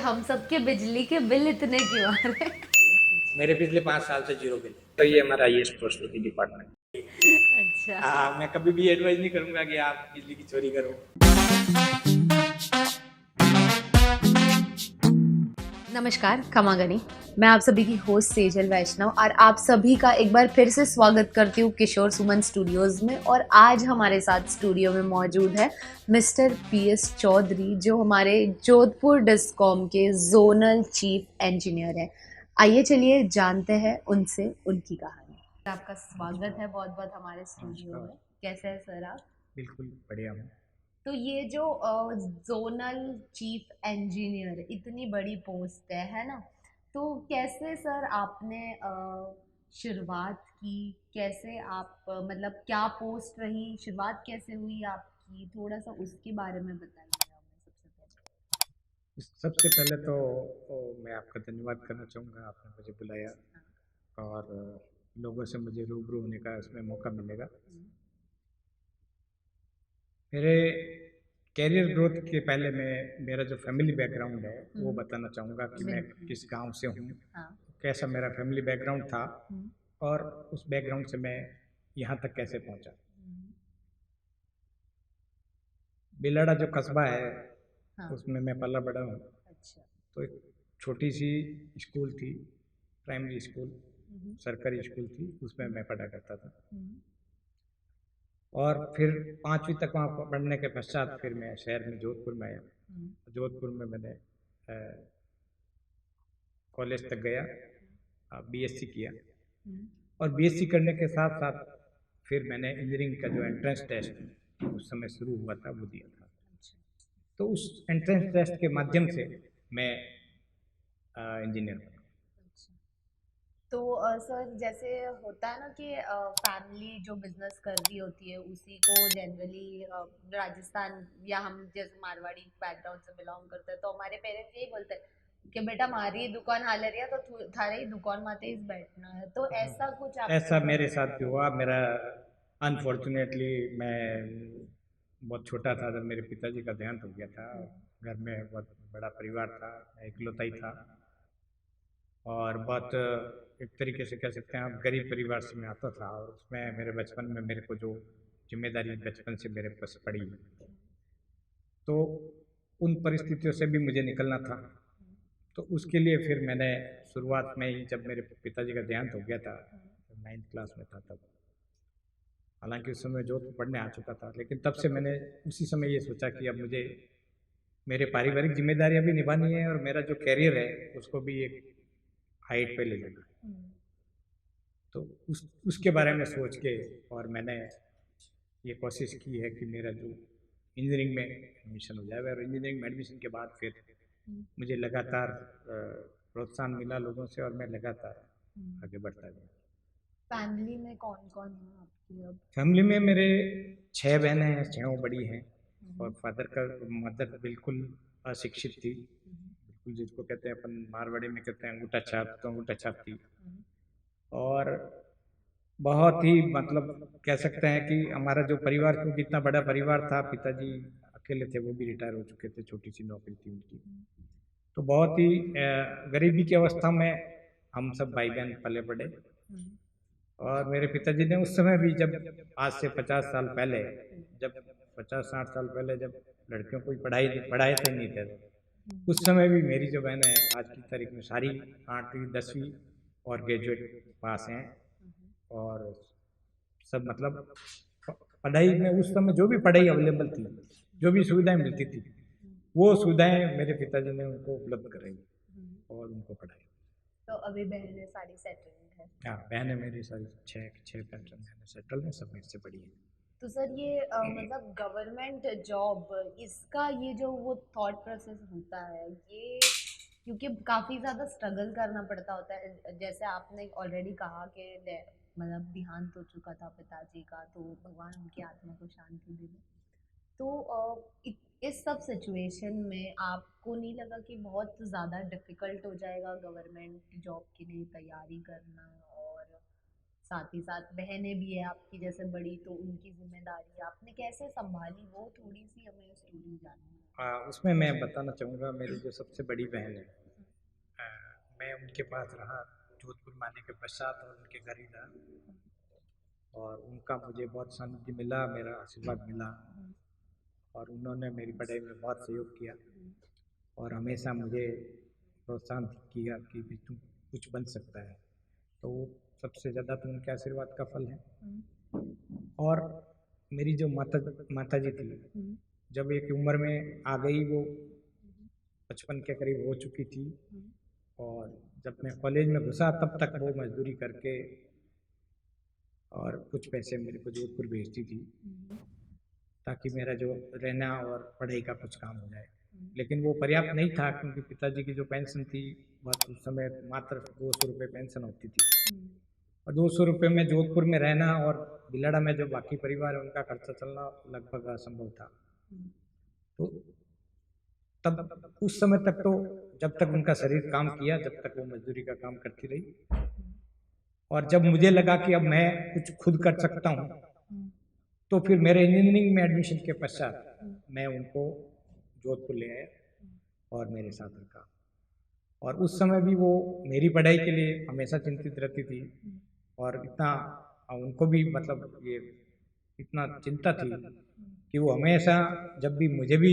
हम सबके बिजली के बिल इतने क्यों आ रहे हैं? मेरे पिछले 5 साल से जीरो बिल। तो ये हमारा आईएएस पोस्ट होती डिपार्टमेंट। अच्छा। हाँ, मैं कभी भी एडवाइस नहीं करूंगा कि आप बिजली की चोरी करो। नमस्कार, खमागनी। मैं आप सभी की होस्ट सेजल वैष्णव और आप सभी का एक बार फिर से स्वागत करती हूँ किशोर सुमन स्टूडियोज में। और आज हमारे साथ स्टूडियो में मौजूद है मिस्टर पीएस चौधरी, जो हमारे जोधपुर डिस्कॉम के जोनल चीफ इंजीनियर है। आइए चलिए जानते हैं उनसे उनकी कहानी। आपका स्वागत है बहुत बहुत हमारे स्टूडियो में। कैसे हैं सर आप? बिल्कुल बढ़िया हूँ। तो ये जो जोनल चीफ इंजीनियर इतनी बड़ी पोस्ट है ना? तो कैसे सर आपने शुरुआत की? कैसे आप मतलब क्या पोस्ट रही, शुरुआत कैसे हुई आपकी? थोड़ा सा उसके बारे में बताइए हमें सबसे पहले। सबसे पहले तो मैं आपका धन्यवाद करना चाहूँगा, आपने मुझे बुलाया और लोगों से मुझे रूबरू होने का इसमें मौका मिलेगा। मेरे कैरियर ग्रोथ के पहले मैं मेरा जो फैमिली बैकग्राउंड है वो बताना चाहूँगा कि मैं बिल्कुल। किस गांव से हूँ, हाँ। कैसा मेरा फैमिली बैकग्राउंड था और उस बैकग्राउंड से मैं यहाँ तक कैसे पहुँचा। बिलाड़ा जो कस्बा है हाँ। उसमें मैं पला बड़ा हूँ। अच्छा। तो एक छोटी सी स्कूल थी, प्राइमरी स्कूल, सरकारी स्कूल थी, उसमें मैं पढ़ा करता था। और फिर 5वीं तक वहाँ पढ़ने के पश्चात फिर मैं शहर में जोधपुर में आया। जोधपुर में मैंने कॉलेज तक गया, बीएससी किया और बीएससी करने के साथ साथ फिर मैंने इंजीनियरिंग का जो एंट्रेंस टेस्ट उस समय शुरू हुआ था वो दिया था। तो उस एंट्रेंस टेस्ट के माध्यम से मैं इंजीनियर बना। तो सर जैसे होता है ना कि फैमिली जो बिजनेस कर रही होती है उसी को जनरली राजस्थान या हम जैसे मारवाड़ी बैकग्राउंड से बिलोंग करते हैं तो हमारे पेरेंट्स यही बोलते हैं कि बेटा मारी दुकान हाले रही है तो थारे ही दुकान माते ही बैठना है। तो ऐसा कुछ ऐसा आपके मेरे साथ भी हुआ। मेरा अनफॉर्चुनेटली मैं बहुत छोटा था जब मेरे पिताजी का देहांत हो गया था। घर में बहुत बड़ा परिवार था, मैं इकलौता ही था और बहुत एक तरीके से कह सकते हैं आप गरीब परिवार से मैं आता था। और उसमें मेरे बचपन में मेरे को जो जिम्मेदारी बचपन से मेरे पास पड़ी, तो उन परिस्थितियों से भी मुझे निकलना था। तो उसके लिए फिर मैंने शुरुआत में ही जब मेरे पिताजी का देहांत हो गया था, 9th क्लास में था तब, हालांकि उस समय जोधपुर पढ़ने आ चुका था, लेकिन तब से मैंने उसी समय ये सोचा कि अब मुझे मेरे पारिवारिक जिम्मेदारियां भी निभानी है और मेरा जो कैरियर है उसको भी एक हाइट पे ले जाना है। तो उसके बारे में सोच के और मैंने ये कोशिश की है कि मेरा जो इंजीनियरिंग में एडमिशन हो जाए। और इंजीनियरिंग में एडमिशन के बाद फिर मुझे लगातार प्रोत्साहन मिला लोगों से और मैं लगातार आगे बढ़ता गया। फैमिली में कौन कौन है आपकी अब? फैमिली में मेरे 6 बहनें हैं, 6 बड़ी हैं और फादर का मदर बिल्कुल अशिक्षित थी, बिल्कुल जिसको कहते हैं अपन मारवाड़ी में कहते हैं अंगूठा छाप, तो अंगूठा छाप थी। और बहुत ही मतलब कह सकते हैं कि हमारा जो परिवार, क्योंकि इतना बड़ा परिवार था, पिताजी अकेले थे, वो भी रिटायर हो चुके थे, छोटी सी नौकरी थी उनकी। तो बहुत ही गरीबी की अवस्था में हम सब भाई बहन पले बड़े। और मेरे पिताजी ने उस समय भी, जब आज से 50 साल पहले, जब 50-60 साल पहले जब लड़कियों को पढ़ाए थे नहीं थे, उस समय भी मेरी जो बहन है आज की तारीख में सारी 8वीं 10वीं और ग्रेजुएट पास हैं। और सब मतलब पढ़ाई में उस समय जो भी पढ़ाई अवेलेबल थी, जो भी सुविधाएं मिलती थी, वो सुविधाएं मेरे पिताजी ने उनको उपलब्ध कराई और उनको पढ़ाई। तो अभी बहनें सारी सेटल्ड है? हाँ, बहनें मेरी सारी 6 बहनें सेटल हैं, सब मेरे से बड़ी हैं। तो सर ये मतलब गवर्नमेंट जॉब, इसका ये जो वो थॉट प्रोसेस होता है ये, क्योंकि काफ़ी ज़्यादा स्ट्रगल करना पड़ता होता है। जैसे आपने ऑलरेडी कहा कि मतलब देहांत हो चुका था पिताजी का, तो भगवान उनकी आत्मा को शांति दे। तो इस सब सिचुएशन में आपको नहीं लगा कि बहुत ज़्यादा डिफिकल्ट हो जाएगा गवर्नमेंट जॉब के लिए तैयारी करना? और साथ ही साथ बहनें भी है आपकी जैसे बड़ी, तो उनकी जिम्मेदारी आपने कैसे संभाली, वो थोड़ी सी हमें स्टोरी जाननी है। उसमें मैं बताना चाहूँगा मेरी जो सबसे बड़ी बहन है, अ, मैं उनके पास रहा जोधपुर में आने के पश्चात और उनके घर ही रहा, और उनका मुझे बहुत सानिध्य मिला, मेरा आशीर्वाद मिला, और उन्होंने मेरी पढ़ाई में बहुत सहयोग किया और हमेशा मुझे प्रोत्साहन किया कि भी तू कुछ बन सकता है। तो वो सबसे ज़्यादा तो उनके आशीर्वाद का फल है। और मेरी जो माता जी थी, जब एक उम्र में आ गई, वो 55 के करीब हो चुकी थी, और जब मैं कॉलेज में घुसा तब तक वो मजदूरी करके और कुछ पैसे मेरे को जोधपुर भेजती थी, ताकि मेरा जो रहना और पढ़ाई का कुछ काम हो जाए। लेकिन वो पर्याप्त नहीं था, क्योंकि पिताजी की जो पेंशन थी बहुत, उस समय मात्र 200 रुपये पेंशन होती थी, और 200 रुपये में जोधपुर में रहना और बिलाड़ा में जो बाकी परिवार है उनका खर्चा चलना लगभग असंभव था। तो तब उस समय तक तो, जब तक उनका शरीर काम किया, जब तक वो मजदूरी का काम करती रही, और जब मुझे लगा कि अब मैं कुछ खुद कर सकता हूँ, तो फिर मेरे इंजीनियरिंग में एडमिशन के पश्चात मैं उनको जोधपुर ले आया और मेरे साथ रखा। और उस समय भी वो मेरी पढ़ाई के लिए हमेशा चिंतित रहती थी, और इतना उनको भी मतलब ये इतना चिंता थी कि वो हमेशा, जब भी मुझे भी,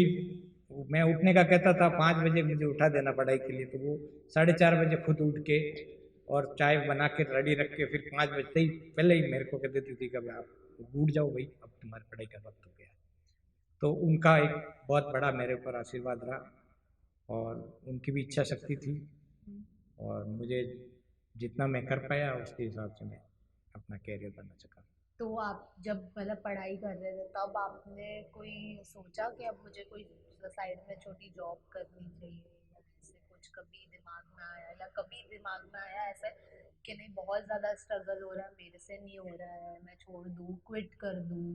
मैं उठने का कहता था 5 बजे मुझे उठा देना पढ़ाई के लिए, तो वो 4:30 बजे खुद उठ के और चाय बना के रेडी रख के फिर 5 बजते ही पहले ही मेरे को कह देती थी कि आप उठ जाओ भाई, अब तुम्हारी पढ़ाई का वक्त हो गया। तो उनका एक बहुत बड़ा मेरे ऊपर आशीर्वाद रहा, और उनकी भी इच्छा शक्ति थी, और मुझे जितना मैं कर पाया उसके हिसाब से मैं अपना कैरियर बना सका। तो आप जब मतलब पढ़ाई कर रहे थे तब आपने कोई सोचा कि अब मुझे कोई साइड में छोटी जॉब करनी चाहिए, या ऐसे कुछ कभी दिमाग में आया, या कभी दिमाग में आया ऐसे कि नहीं बहुत ज़्यादा स्ट्रगल हो रहा है, मेरे से नहीं हो रहा है, मैं छोड़ दूँ, क्विट कर दूँ?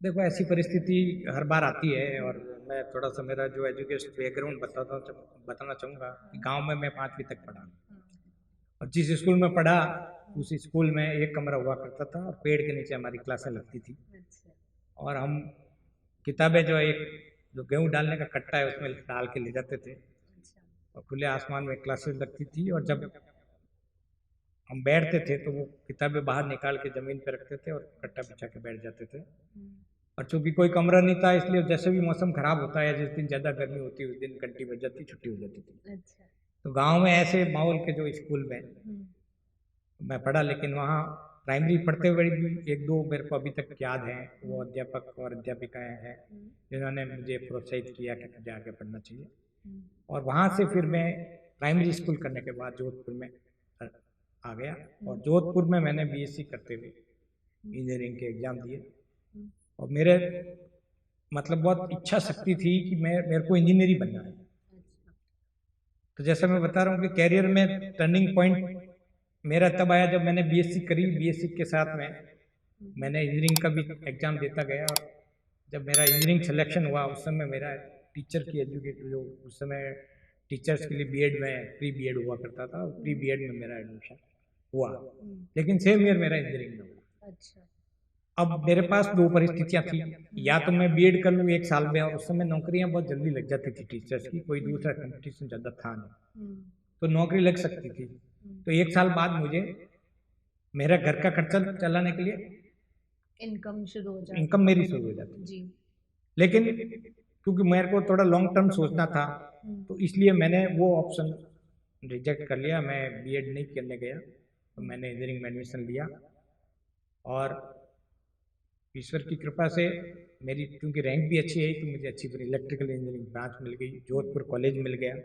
देखो, ऐसी परिस्थिति हर बार आती है, और मैं थोड़ा सा मेरा जो एजुकेशन बैकग्राउंड बताना चाहूँगा कि गांव में मैं 5वीं तक पढ़ा, और जिस स्कूल में पढ़ा उस स्कूल में एक कमरा हुआ करता था, और पेड़ के नीचे हमारी क्लासें लगती थी, अच्छा। और हम किताबें जो एक जो गेहूँ डालने का कट्टा है उसमें डाल के ले जाते थे, अच्छा। और खुले आसमान में क्लासेस लगती थी, और जब हम बैठते थे तो वो किताबें बाहर निकाल के ज़मीन पे रखते थे और कट्टा बिछा के बैठ जाते थे। और चूंकि कोई कमरा नहीं था, इसलिए जैसे भी मौसम खराब होता है, जिस दिन ज़्यादा गर्मी होती है उस दिन घंटी बज जाती, छुट्टी हो जाती थी। अच्छा। तो गांव में ऐसे माहौल के जो स्कूल में मैं पढ़ा, लेकिन वहाँ प्राइमरी पढ़ते हुए भी एक दो मेरे को अभी तक याद हैं, वो अध्यापक और अध्यापिकाएं हैं जिन्होंने मुझे प्रोत्साहित किया कि तुझे आगे पढ़ना चाहिए। और वहाँ से फिर मैं प्राइमरी स्कूल करने के बाद जोधपुर में आ गया, और जोधपुर में मैंने बीएससी करते हुए इंजीनियरिंग के एग्ज़ाम दिए, और मेरे मतलब बहुत इच्छा शक्ति थी कि मेरे को इंजीनियर ही बनना है। तो जैसा मैं बता रहा हूँ कि कैरियर में टर्निंग पॉइंट मेरा तब आया जब मैंने बीएससी करी। बीएससी के साथ में मैंने इंजीनियरिंग का भी एग्ज़ाम देता गया, और जब मेरा इंजीनियरिंग सिलेक्शन हुआ उस समय मेरा टीचर की एजुकेट जो उस समय टीचर्स के लिए बीएड में प्री बीएड हुआ करता था, और प्री बीएड में मेरा एडमिशन हुआ, लेकिन सेम ईयर मेरा इंजीनियरिंग में हुआ। अच्छा। अब मेरे पास दो परिस्थितियां थी, या तो मैं बीएड कर लूँ 1 साल में, और उस समय नौकरियां बहुत जल्दी लग जाती थी टीचर्स की, कोई दूसरा कंपटीशन ज़्यादा था नहीं, तो नौकरी लग सकती थी। तो 1 साल बाद मुझे मेरा घर का खर्चा चलाने के लिए इनकम शुरू हो जाती, इनकम मेरी शुरू हो जाती। जी। लेकिन क्योंकि मेरे को थोड़ा लॉन्ग टर्म सोचना था, तो इसलिए मैंने वो ऑप्शन रिजेक्ट कर लिया, मैं बीएड नहीं करने गया, तो मैंने इंजीनियरिंग में एडमिशन लिया। और ईश्वर की कृपा से मेरी क्योंकि रैंक भी अच्छी आई, तो मुझे अच्छी फिर इलेक्ट्रिकल इंजीनियरिंग ब्रांच मिल गई, जोधपुर कॉलेज मिल गया।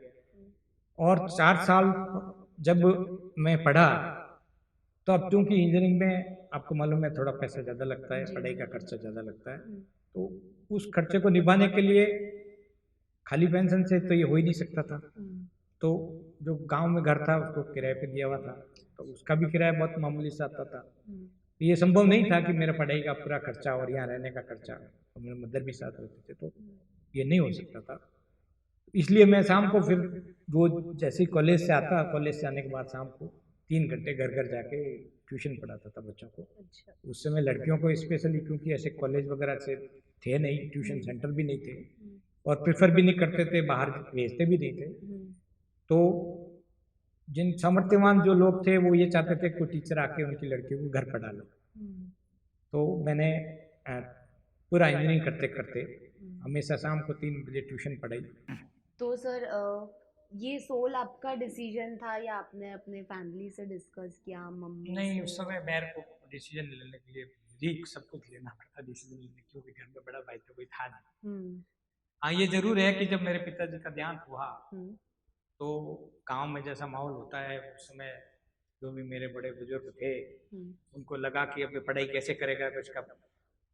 और 4 साल जब मैं पढ़ा, तो अब क्योंकि इंजीनियरिंग में आपको मालूम है थोड़ा पैसा ज़्यादा लगता है, पढ़ाई का खर्चा ज़्यादा लगता है, तो उस खर्चे को निभाने के लिए खाली पेंशन से तो ये हो ही नहीं सकता था। तो जो गांव में घर था उसको किराए पे दिया हुआ था, तो उसका भी किराया बहुत मामूली सा आता था। ये संभव नहीं था कि मेरा पढ़ाई का पूरा खर्चा और यहाँ रहने का खर्चा, और मेरे मदर भी साथ रहते थे, तो ये नहीं हो सकता था। इसलिए मैं शाम को फिर रोज जैसे ही कॉलेज से आता, कॉलेज से आने के बाद शाम को 3 घंटे घर घर जाके ट्यूशन पढ़ाता था बच्चों को। अच्छा। उस समय लड़कियों को स्पेशली, क्योंकि ऐसे कॉलेज वगैरह से थे नहीं, ट्यूशन सेंटर भी नहीं थे, और प्रेफर भी नहीं करते थे, बाहर भेजते भी नहीं थे। तो जिन सामर्थ्यवान जो लोग थे वो ये चाहते थे कोई टीचर आके उनकी लड़कियों को घर पढ़ा लो। तो मैंने पूरा इंजीनियरिंग करते करते हमेशा शाम को 3 बजे ट्यूशन पढ़ाई। तो सर ये सोल आपका डिसीजन था या आपने अपने फैमिली से डिस्कस किया, मम्मी नहीं, से? उस समय मेरे को डिसीजन लेने के लिए मुझे ही सब कुछ लेना पड़ता डिसीजन लेने, क्योंकि घर में बड़ा भाई तो कोई था नहीं। हाँ, ये जरूर है कि जब मेरे पिताजी का देहांत हुआ तो गांव में जैसा माहौल होता है उस समय जो भी मेरे बड़े बुजुर्ग थे उनको लगा कि अब ये पढ़ाई कैसे करेगा, कुछ का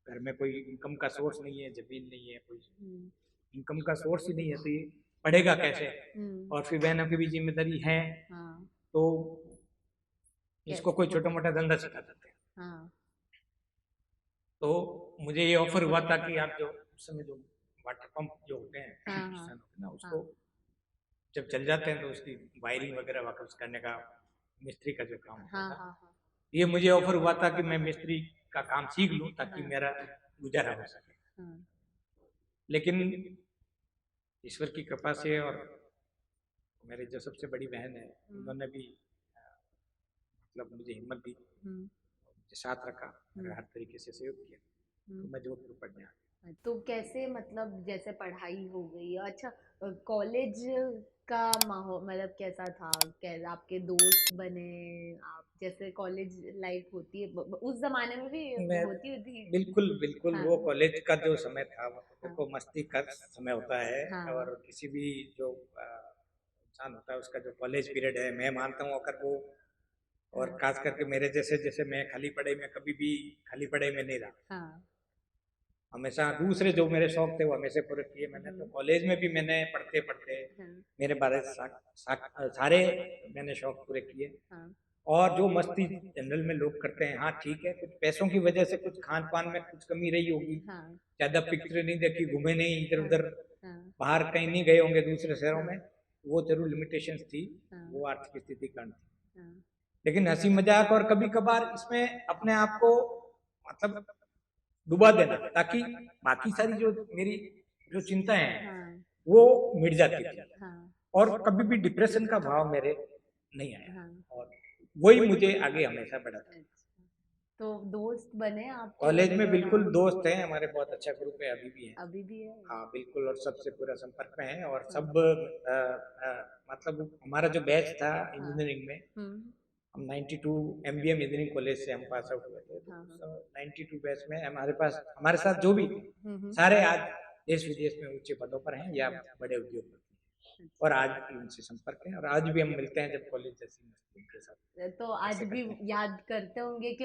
घर में कोई इनकम का सोर्स नहीं है, जमीन नहीं है, कोई इनकम का सोर्स ही नहीं है, तो ये पढ़ेगा कैसे। और फिर बहनों की भी जिम्मेदारी है। तो इसको कोई छोटा मोटा धंधा सिखा देते हैं। तो मुझे ये ऑफर हुआ था कि आप जो उस समय जो वाटर पंप जो होते हैं ना, उसको जब चल जाते हैं तो उसकी वायरिंग वगैरह वापस करने का मिस्त्री का जो काम होता था, ये मुझे ऑफर हुआ था कि मैं मिस्त्री का काम सीख लूं ताकि मेरा गुजारा हो सके। लेकिन ईश्वर की कृपा से और मेरे जो सबसे बड़ी बहन है उन्होंने भी मतलब मुझे हिम्मत दी, मुझे साथ रखा, मेरा हर तरीके से सहयोग किया, तो मैं जोधपुर पढ़ने आ गया। तो कैसे मतलब जैसे पढ़ाई हो गई, अच्छा कॉलेज का माहौल मतलब कैसा था, कैसे आपके दोस्त बने, आप जैसे कॉलेज लाइफ होती है उस जमाने में भी होती थी? बिल्कुल बिल्कुल। वो कॉलेज का जो समय था वो तो मस्ती का समय होता है। और किसी भी जो इंसान होता है उसका जो कॉलेज पीरियड है, मैं मानता हूँ अगर वो, और खास करके मेरे जैसे, जैसे मैं खाली पढ़ाई में कभी भी खाली पढ़ाई में नहीं रहा, हमेशा दूसरे जो मेरे शौक थे वो हमेशा पूरे किए मैंने। तो कॉलेज में भी मैंने पढ़ते पढ़ते मेरे सारे मैंने शौक पूरे किए। और जो मस्ती जनरल में लोग करते हैं, हाँ ठीक है, कुछ पैसों की वजह से कुछ खान पान में कुछ कमी रही होगी, ज्यादा पिक्चर नहीं देखी, घूमे नहीं इधर उधर, बाहर कहीं नहीं गए होंगे दूसरे शहरों में, वो जरूर लिमिटेशंस थी, वो आर्थिक स्थिति कारण थी। लेकिन हंसी मजाक और कभी कभार इसमें अपने आप को मतलब डुबा देना ताकि बाकी सारी जो मेरी जो चिंताएं हैं वो मिट जाती थी। और कभी भी डिप्रेशन का भाव मेरे नहीं आया, और वही मुझे आगे हमेशा बढ़ाता। तो दोस्त बने आप कॉलेज में? बिल्कुल दोस्त हैं हमारे, बहुत अच्छा ग्रुप है, अभी भी है। अभी भी है? हाँ बिल्कुल, और सबसे पूरा संपर्क में है। और सब मतलब हमारा जो बैच था इंजीनियरिंग में, हम 92 MBM इंजीनियरिंग कॉलेज से हम पास आउट हुए थे, तो 92 बैच में हमारे पास, हमारे साथ जो भी सारे आज देश विदेश में ऊंचे पदों पर हैं या बड़े उद्योगपति हैं, और आज भी उनसे संपर्क है, और आज भी हम मिलते हैं जब कॉलेज जैसी उनके साथ। तो आज भी याद करते होंगे कि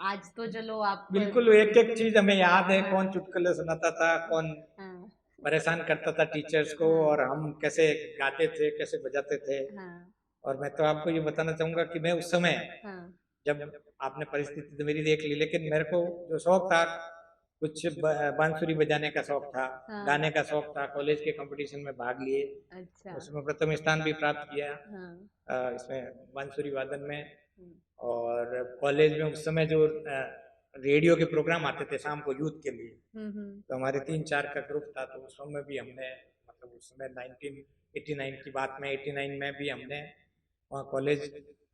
आज तो चलो आप बिल्कुल, एक एक चीज हमें याद है, कौन चुटकुले सुनाता था, कौन परेशान करता था टीचर्स को, और हम कैसे गाते थे, कैसे बजाते थे। और मैं तो आपको ये बताना चाहूंगा कि मैं उस समय, जब आपने परिस्थिति तो मेरी देख ली, लेकिन मेरे को जो शौक था, कुछ बांसुरी बजाने का शौक था, गाने का शौक था, कॉलेज के कंपटीशन में भाग लिए, उसमें प्रथम स्थान भी प्राप्त किया इसमें बांसुरी वादन में। और कॉलेज में उस समय जो रेडियो के प्रोग्राम आते थे शाम को यूथ के लिए, तो हमारे 3-4 का ग्रुप था, तो उस समय भी हमने मतलब उस समय 1989 की बात में, 89 में भी हमने वहाँ कॉलेज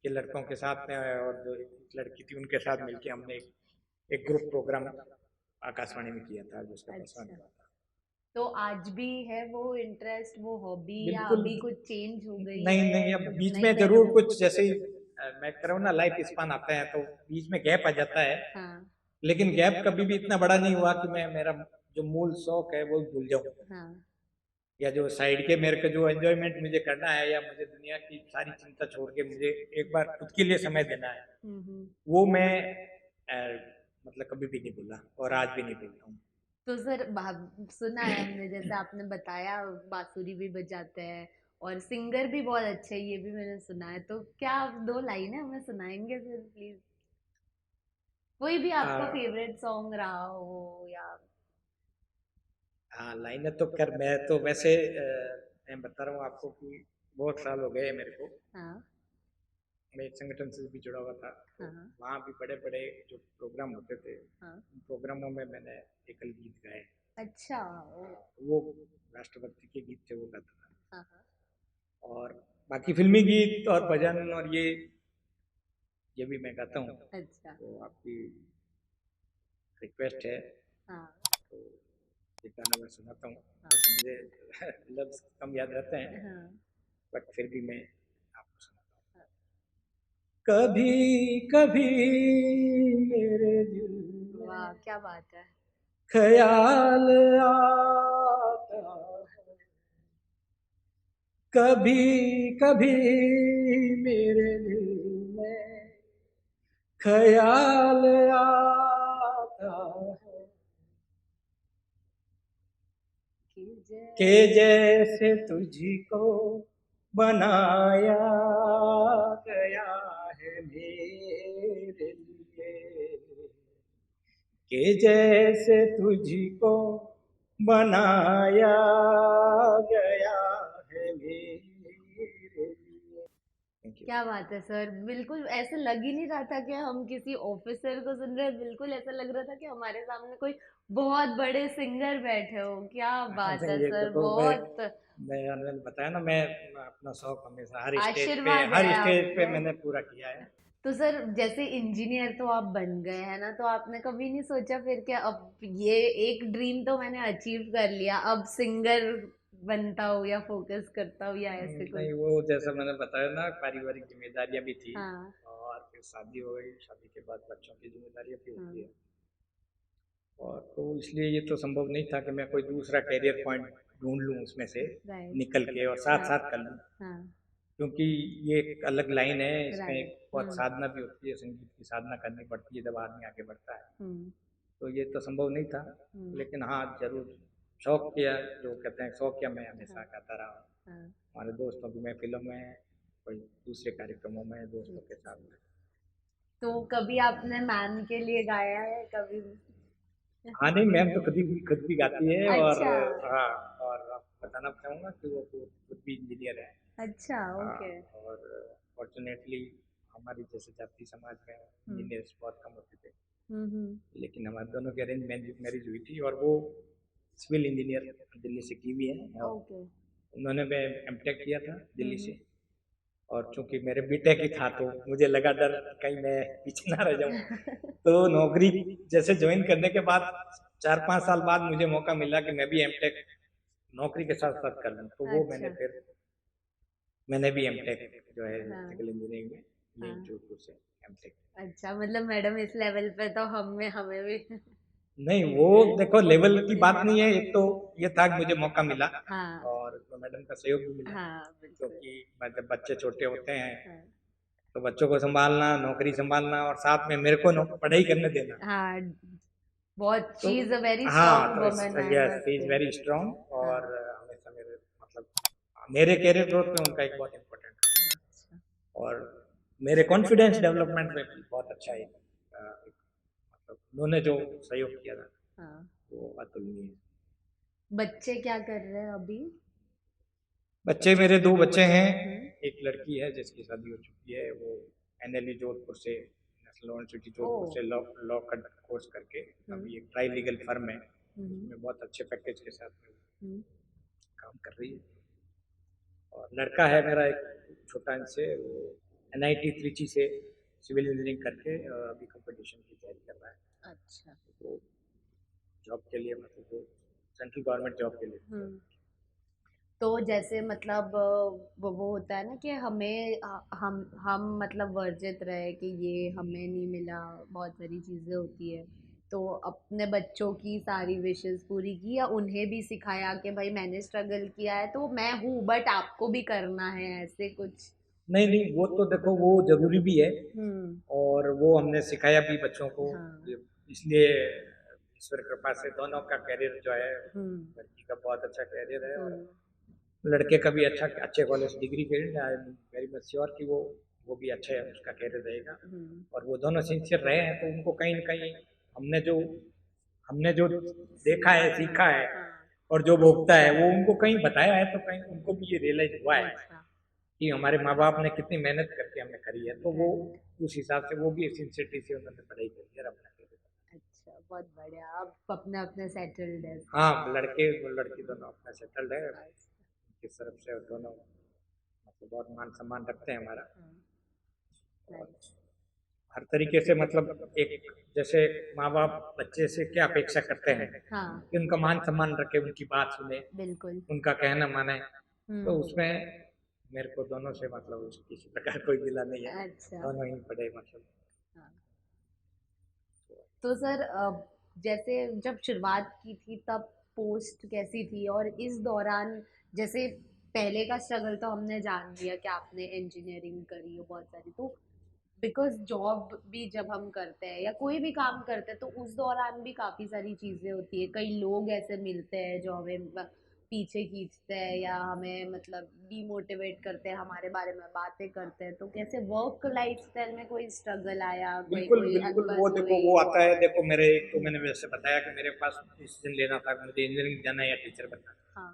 के लड़कों के साथ में और जो एक लड़की थी उनके साथ मिलके हमने एक ग्रुप प्रोग्राम आकाशवाणी में किया था, जिसका प्रसारण हुआ था। तो आज भी है वो इंटरेस्ट, वो हॉबी, या बिल्कुल। अभी कुछ चेंज हो गई नहीं है? नहीं, अब बीच में जरूर कुछ, जैसे ही मैं कह रहा हूँ ना, लाइफ स्पान आता है तो बीच में गैप आ जाता है। लेकिन गैप कभी भी इतना बड़ा नहीं हुआ कि मैं मेरा जो मूल शौक है वो भूल जाऊं, या जो साइड के मेरे को जो एंजॉयमेंट मुझे करना है, या मुझे दुनिया की सारी चिंता छोड़ के मुझे एक बार खुद के लिए समय देना है, वो मैं मतलब कभी भी नहीं भूला, और आज भी नहीं भूलता हूँ। तो सर सुना है हमने, जैसे आपने बताया बांसुरी भी बजाते हैं और सिंगर भी बहुत अच्छे हैं, ये भी मैंने सुना है। तो क्या आप 2 लाइनें हमें सुनाएंगे सर प्लीज? कोई भी आपका फेवरेट सॉन्ग रहा हो या? हाँ, लाइनें तो कर, मैं तो वैसे मैं बता रहा हूँ आपको कि बहुत साल हो गए मेरे को। मैं एक संगठन से भी जुड़ा हुआ था, तो वहाँ भी बड़े बड़े जो प्रोग्राम होते थे, उन प्रोग्रामों में मैंने एकल गीत गाए। अच्छा। ओ, वो राष्ट्रभक्ति के गीत थे, वो गाता था। हाँ हाँ। और बाकी फिल्मी गीत और भजन और ये भी मैं गाता हूँ। अच्छा। तो आपकी रिक्वेस्ट है हाँ तो ये गाना मैं सुनाता हूँ। हाँ वैसे मुझे लफ्ज़ कम याद रहते हैं, हाँ बट फिर भी मैं आपको सुनाता हूँ। हाँ। कभी कभी मेरे दिल वाह, में क्या बात है। ख्याल आता है, कभी कभी मेरे दिल में ख्याल आता है कि कि जय। जैसे तुझको बनाया गया है मेरे लिए, कि जैसे तुझको बनाया गया है मेरे लिए। Thank you. क्या बात है सर, बिल्कुल ऐसे लग ही नहीं रहा था कि हम किसी ऑफिसर को सुन रहे हैं, बिल्कुल ऐसा लग रहा था कि हमारे सामने कोई बहुत बड़े सिंगर बैठे हो। क्या बात है नहीं, ये सर, देखो बहुत मैंने बताया ना, मैं अपना शौक हमेशा आशीर्वाद है हर स्टेज पे आपको। मैंने पूरा किया है। तो सर जैसे इंजीनियर तो आप बन गए हैं ना, तो आपने कभी नहीं सोचा फिर कि अब ये एक ड्रीम तो मैंने अचीव कर लिया, अब सिंगर बनता हूँ या फोकस करता हूँ या ऐसे कुछ? नहीं, वो जैसा मैंने बताया ना, पारिवारिक जिम्मेदारियां भी थी, हाँ और फिर शादी हो गई, शादी के बाद बच्चों की जिम्मेदारियां भी होती हाँ। है। और तो इसलिए ये तो संभव नहीं था कि मैं कोई दूसरा कैरियर पॉइंट ढूंढ लूँ उसमें से राइट। निकल के और साथ हाँ साथ कर लूँ, हाँ। क्योंकि ये एक अलग लाइन है, इसमें एक राइट। बहुत साधना भी होती है, संगीत की साधना करनी पड़ती है जब आदमी आगे बढ़ता है। हम्म तो ये तो संभव नहीं था, हम्म। लेकिन हाँ जरूर शौक किया, जो कहते हैं शौक किया, मैं हमेशा हाँ गाता रहा हूँ। हाँ। हमारे दोस्तों की महफिलों में, कोई दूसरे कार्यक्रमों में दोस्तों के अच्छा। साथ। तो कभी आपने मैम के लिए गाया है कभी? हाँ नहीं, मैम तो खुद भी गाती है, और अच्छा। हाँ, और आपको बताना चाहूँगा कि वो खुद भी इंजीनियर है। अच्छा। हाँ, ओके। और फॉर्चुनेटली हमारी जैसे जाति समाज में हम्म इंजीनियर्स बहुत कम होते थे, हम्म। लेकिन हमारे दोनों की अरेंज मैरिज हुई थी, और वो सिविल इंजीनियर दिल्ली से की हुई है, और ओके। उन्होंने मैं एमटेक किया था दिल्ली हम्म। से। और चूंकि मेरे बीटेक ही था, तो मुझे लगा डर कहीं मैं पीछे ना रह जाऊं, तो नौकरी जैसे ज्वाइन करने के बाद 4-5 साल बाद मुझे मौका मिला कि मैं भी एमटेक नौकरी के साथ साथ कर लूं, तो वो अच्छा। मैंने भी एमटेक जो है हाँ इलेक्ट्रिकल इंजीनियरिंग में यही हाँ। जोधपुर से एमटेक। अच्छा, मतलब मैडम इस लेवल पे तो हमें हमें भी नहीं, वो देखो लेवल की बात नहीं है, एक तो ये था कि मुझे मौका मिला, हाँ और उसमें मैडम का सहयोग भी मिला, हाँ बिल्कुल। क्योंकि जब बच्चे छोटे होते हैं हाँ तो बच्चों को संभालना, नौकरी संभालना, और साथ में मेरे को पढ़ाई करने देना। हाँ। बहुत, तो शी इज अ वेरी हाँ, स्ट्रांग तो woman, I yes, must she is से। वेरी स्ट्रांग, और हाँ। हमेशा मेरे मतलब मेरे कैरियर ग्रोथ में उनका एक बहुत इम्पोर्टेंट रोल है, अच्छा। और मेरे कॉन्फिडेंस डेवलपमेंट में भी बहुत अच्छा है, मतलब उन्होंने जो सहयोग किया था हाँ। वो अतुलनीय है। बच्चे क्या कर रहे हैं अभी? बच्चे मेरे 2 बच्चे हैं, हम्म। एक लड़की है जिसकी शादी हो चुकी है, वो एनएलई जोधपुर से, नेशनल यूनिवर्सिटी ओ। जोधपुर से लॉ लॉ का कोर्स करके हम्म अभी एक ट्राई लीगल फर्म है, हम्म उसमें बहुत अच्छे पैकेज के साथ में हम्म। काम कर रही है। और लड़का है मेरा एक छोटा इनसे, वो एनआईटी त्रिची से सिविल इंजीनियरिंग करके अभी कंपटीशन की तैयारी कर रहा है। अच्छा। वो जॉब के लिए, मतलब वो सेंट्रल गवर्नमेंट जॉब के लिए। हम्म। तो जैसे मतलब वो होता है ना कि हमें हम मतलब वर्जित रहे कि ये हमें नहीं मिला, बहुत सारी चीजें होती है। तो अपने बच्चों की सारी विशेस पूरी की, या उन्हें भी सिखाया कि भाई मैंने स्ट्रगल किया है तो मैं हूँ, बट आपको भी करना है, ऐसे कुछ? नहीं नहीं, वो तो देखो वो जरूरी भी है, हम्म। और वो हमने सिखाया भी बच्चों को। हाँ। ये- इसलिए ईश्वर कृपा से दोनों का कैरियर जो है, हम्म लड़की का बहुत अच्छा कैरियर है, और हम्म लड़के का भी अच्छे college degree field, I am very much sure कि वो भी अच्छा है, उसका कैरियर रहेगा। हम्म। और वो दोनों सिंसियर रहे हैं, तो उनको कहीं ना कहीं हमने जो हमने जो देखा है, सीखा है, हाँ। और जो भोगता है वो उनको कहीं बताया है, तो कहीं उनको भी ये रियलाइज हुआ है अच्छा। कि हमारे माँ बाप ने कितनी मेहनत करके हमें करी है, तो वो करेक्ट। उस हिसाब से वो भी सिंसियरिटी से उन्होंने पढ़ाई करी है और अपना कैरियर। अच्छा, बहुत बढ़िया, अब अपने अपने सेटल्ड है। हाँ, लड़के और लड़की दोनों अपना सेटल्ड है, किस तरफ से दोनों मतलब बहुत मान सम्मान रखते हैं हमारा। नाइस। हर तरीके से मतलब एक जैसे माँ बाप बच्चे से क्या अपेक्षा करते हैं हाँ कि उनका मान सम्मान रखे, उनकी बात सुने, बिल्कुल। उनका कहना माने। तो हम्म। उसमें मेरे को दोनों से मतलब किसी प्रकार कोई गिला नहीं है, अच्छा। दोनों ही बड़े मतलब। हाँ। तो सर जैसे जब शुरुआत की थी तब पोस्ट कैसी थी, और इस दौरान जैसे पहले का स्ट्रगल तो हमने जान लिया कि आपने इंजीनियरिंग करी हो बहुत सारी, तो बिकॉज जॉब भी जब हम करते हैं या कोई भी काम करते हैं तो उस दौरान भी काफ़ी सारी चीज़ें होती है, कई लोग ऐसे मिलते हैं जो हमें पीछे खींचते हैं या हमें मतलब डिमोटिवेट करते हैं, हमारे बारे में बातें करते हैं, तो कैसे वर्क लाइफस्टाइल में कोई स्ट्रगल आया, कोई बिल्कुल कोई बिल्कुल, वो अनबन देखो हुई? वो आता है, देखो मेरे एक तो हम्म। मैंने वैसे बताया कि मेरे पास डिसीजन लेना था कि मुझे इंजीनियरिंग जाना है या टीचर बनना है। हाँ।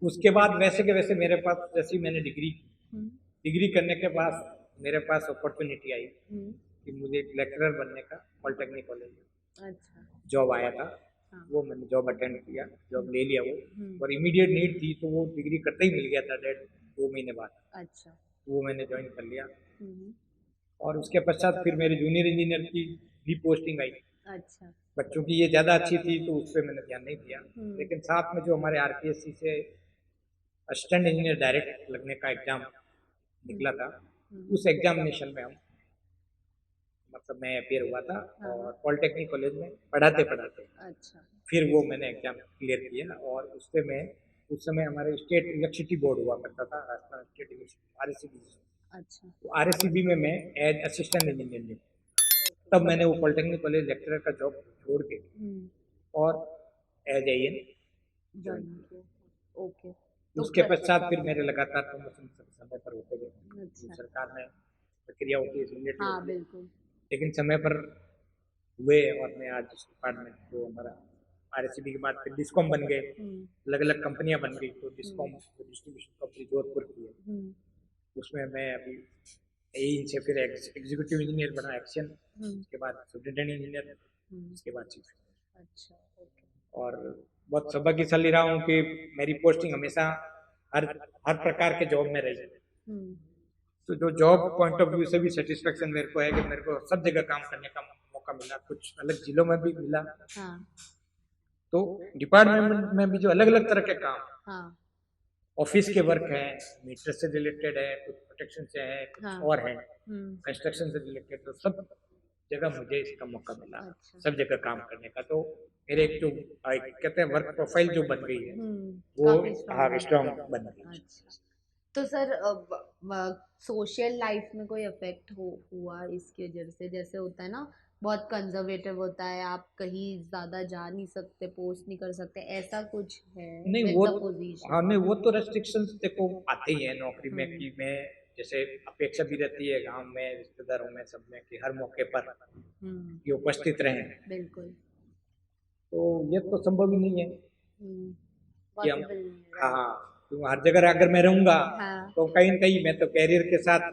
उसके बाद वैसे के वैसे मेरे पास जैसे ही मैंने डिग्री की, हम्म। डिग्री करने के बाद मेरे पास अपॉर्चुनिटी आई हम्म। कि मुझे एक लेक्चरर बनने का पॉलिटेक्निक कॉलेज में अच्छा। जॉब आया था। हाँ। वो मैंने जॉब अटेंड किया, जॉब ले लिया वो, हम्म। और इमीडिएट नीड थी तो वो डिग्री करते ही मिल गया था, 1.5-2 महीने बाद। अच्छा। तो वो मैंने ज्वाइन कर लिया, हम्म। और उसके पश्चात फिर मेरे जूनियर इंजीनियर की भी पोस्टिंग आई। अच्छा। बच्चों की ये ज़्यादा अच्छी थी तो उस पर मैंने ध्यान नहीं दिया, हम्म। लेकिन साथ में जो हमारे आरपीएससी से असिस्टेंट इंजीनियर डायरेक्ट लगने का एग्ज़ाम हम्म। निकला था, हम्म। उस एग्जामिनेशन में हम मतलब मैं अपियर हुआ था, हाँ। और पॉलिटेक्निक कॉलेज में पढ़ाते पढ़ाते अच्छा। फिर वो मैंने एग्जाम क्लियर किया, और उससे मैं उस समय हमारे स्टेट इलेक्ट्रिसिटी बोर्ड हुआ करता था, राजस्थान स्टेट इलेक्ट्रिसिटी आरएससीबी। अच्छा। तो आरएससीबी में मैं एज असिस्टेंट इंजीनियर निकला। ओके। तब मैंने वो पॉलिटेक्निक कॉलेज लेक्चरर का जॉब छोड़ के हम्म। और as A N join join किया। किया। ओके। तो उसके पश्चात फिर मेरे लगातार प्रमोशन समय पर होते गए। जो अच्छा। सरकार में प्रक्रिया होती है रिलेटिव हाँ होती है, बिल्कुल। लेकिन समय पर हुए, और मैं आज इस डिपार्टमेंट जो हमारा आरएससीबी के बाद फिर डिस्कॉम बन गए, हम्म। अलग अलग कंपनियां बन गई। तो हम्म। डिस्कॉम डिस्ट्रीब्यूशन कंपनी जोधपुर की है, हम्म। उसमें मैं अभी यही से फिर एग्जीक्यूटिव इंजीनियर बना एक्शन, हम्म। उसके बाद सुपरिटेंडेंट इंजीनियर, हम्म। उसके बाद चीफ। अच्छा। ओके। और बहुत सौभाग्यशाली रहा हूँ कि मेरी पोस्टिंग हमेशा हर हर प्रकार के जॉब में रही। हम्म। तो जो जॉब पॉइंट ऑफ व्यू से भी सेटिस्फेक्शन मेरे को है कि मेरे को सब जगह काम करने का मौका मिला, कुछ अलग जिलों में भी मिला। हाँ। तो डिपार्टमेंट में भी जो अलग अलग तरह के काम, हाँ। ऑफिस के वर्क हैं, मीटर से रिलेटेड है, कुछ प्रोटेक्शन से है, कुछ हाँ। और है, हम्म। कंस्ट्रक्शन से रिलेटेड, तो सब जगह मुझे इसका मौका मिला, अच्छा। सब जगह काम करने का। तो मेरे एक जो कहते हैं वर्क प्रोफाइल जो बन गई है, वो काफी हाँ स्ट्रांग स्ट्रांग है। बन गई। अच्छा। तो सर सोशल लाइफ में कोई इफेक्ट हुआ इसकी वजह से? जैसे होता है ना, बहुत कंजर्वेटिव होता है, आप कहीं ज्यादा जा नहीं सकते, पोस्ट नहीं कर सकते, ऐसा कुछ है नहीं विद वो, द पोजीशन? हाँ नहीं वो तो रेस्ट्रिक्शंस देखो आते ही है नौकरी में, हम्म। कि मैं जैसे अपेक्षा भी रहती है गांव में, रिश्तेदारों में, सब में, कि हर मौके पर हम्म। ये उपस्थित रहें। बिल्कुल। तो ये तो संभव ही नहीं है कि हम, पॉसिबल नहीं है, हाँ राइट। हाँ, तो हर जगह अगर मैं रहूंगा हाँ। तो कहीं न कहीं मैं तो कैरियर के साथ